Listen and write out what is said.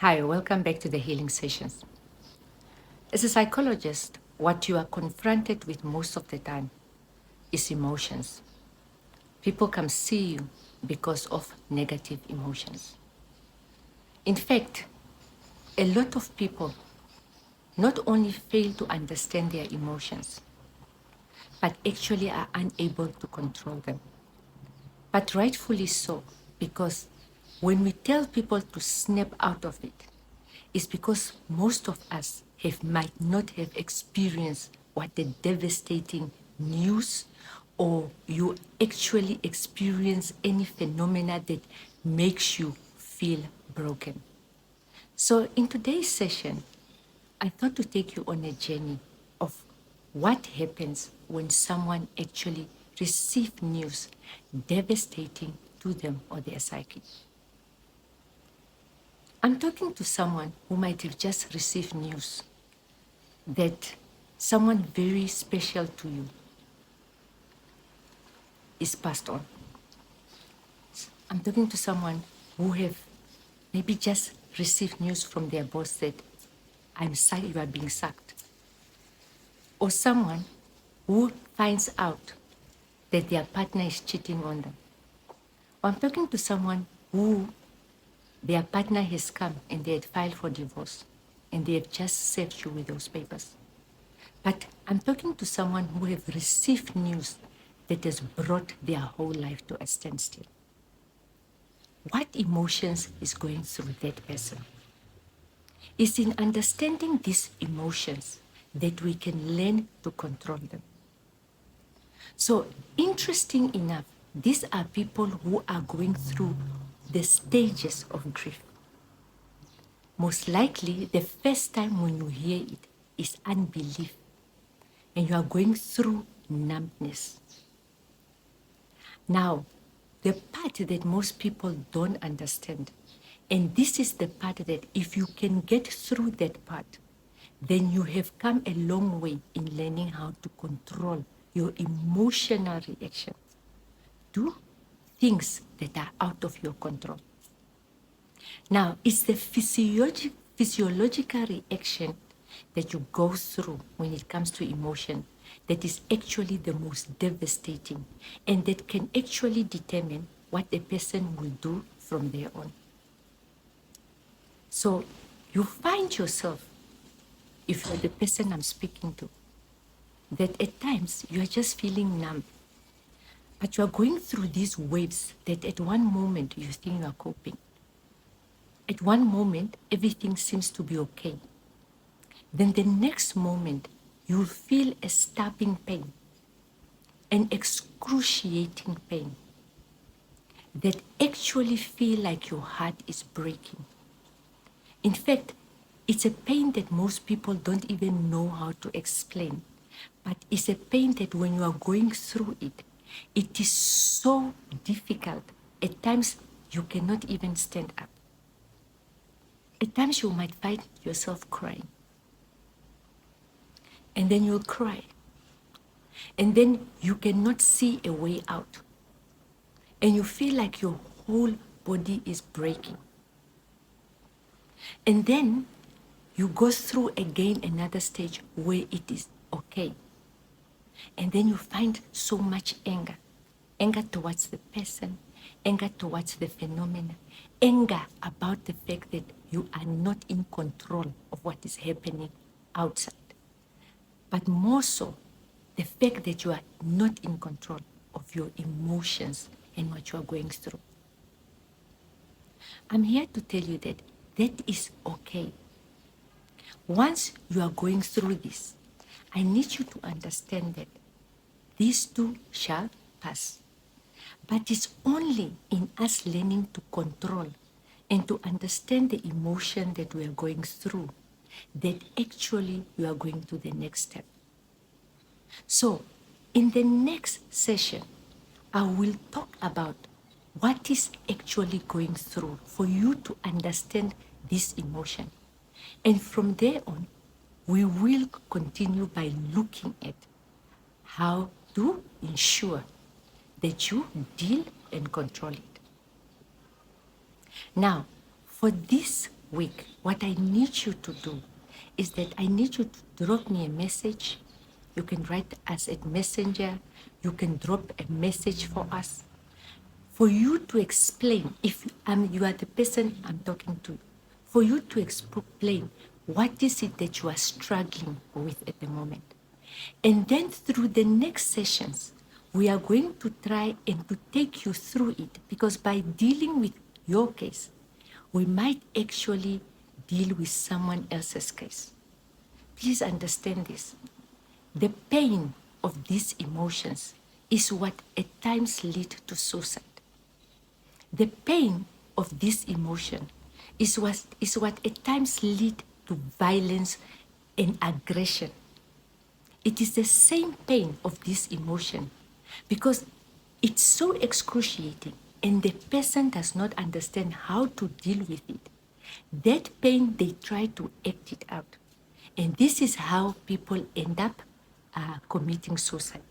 Hi, welcome back to the healing sessions. As a psychologist, what you are confronted with most of the time is emotions. People come see you because of negative emotions. In fact, a lot of people not only fail to understand their emotions, but actually are unable to control them. But rightfully so, because when we tell people to snap out of it, it's because most of us might not have experienced what the devastating news, or you actually experience any phenomena that makes you feel broken. So in today's session, I thought to take you on a journey of what happens when someone actually receives news devastating to them or their psyche. I'm talking to someone who might have just received news that someone very special to you is passed on. I'm talking to someone who have maybe just received news from their boss that you are being sacked. Or someone who finds out that their partner is cheating on them. Or I'm talking to someone who their partner has come and they had filed for divorce and they have just served you with those papers. But I'm talking to someone who have received news that has brought their whole life to a standstill. What emotions is going through that person? It's in understanding these emotions that we can learn to control them. So, interesting enough, these are people who are going through the stages of grief. Most likely, the first time when you hear it is unbelief, and you are going through numbness. Now, the part that most people don't understand, and this is the part that if you can get through that part, then you have come a long way in learning how to control your emotional reactions to things that are out of your control. Now, it's the physiological reaction that you go through when it comes to emotion that is actually the most devastating and that can actually determine what a person will do from there on. So you find yourself, if you're the person I'm speaking to, that at times you are just feeling numb, but you are going through these waves that at one moment you think you are coping. At one moment, everything seems to be okay. Then the next moment, you'll feel a stabbing pain, an excruciating pain that actually feel like your heart is breaking. In fact, it's a pain that most people don't even know how to explain. But it's a pain that when you are going through it, it is so difficult. At times, you cannot even stand up. At times, you might find yourself crying. And then you'll cry. And then you cannot see a way out. And you feel like your whole body is breaking. And then you go through again another stage where it is okay. And then you find so much anger. Anger towards the person, anger towards the phenomena, anger about the fact that you are not in control of what is happening outside. But more so, the fact that you are not in control of your emotions and what you are going through. I'm here to tell you that that is okay. Once you are going through this, I need you to understand that these too shall pass. But it's only in us learning to control and to understand the emotion that we are going through that actually we are going to the next step. So, in the next session, I will talk about what is actually going through for you to understand this emotion. And from there on, we will continue by looking at how to ensure that you deal and control it. Now, for this week, what I need you to do is that I need you to drop me a message. You can write us a messenger. You can drop a message for us. For you to explain, if you are the person I'm talking to, for you to explain what is it that you are struggling with at the moment. And then through the next sessions, we are going to try and to take you through it, because by dealing with your case, we might actually deal with someone else's case. Please understand this. The pain of these emotions is what at times lead to suicide. The pain of this emotion is what at times lead to violence and aggression. It is the same pain of this emotion because it's so excruciating and the person does not understand how to deal with it. That pain, they try to act it out. And this is how people end up committing suicide.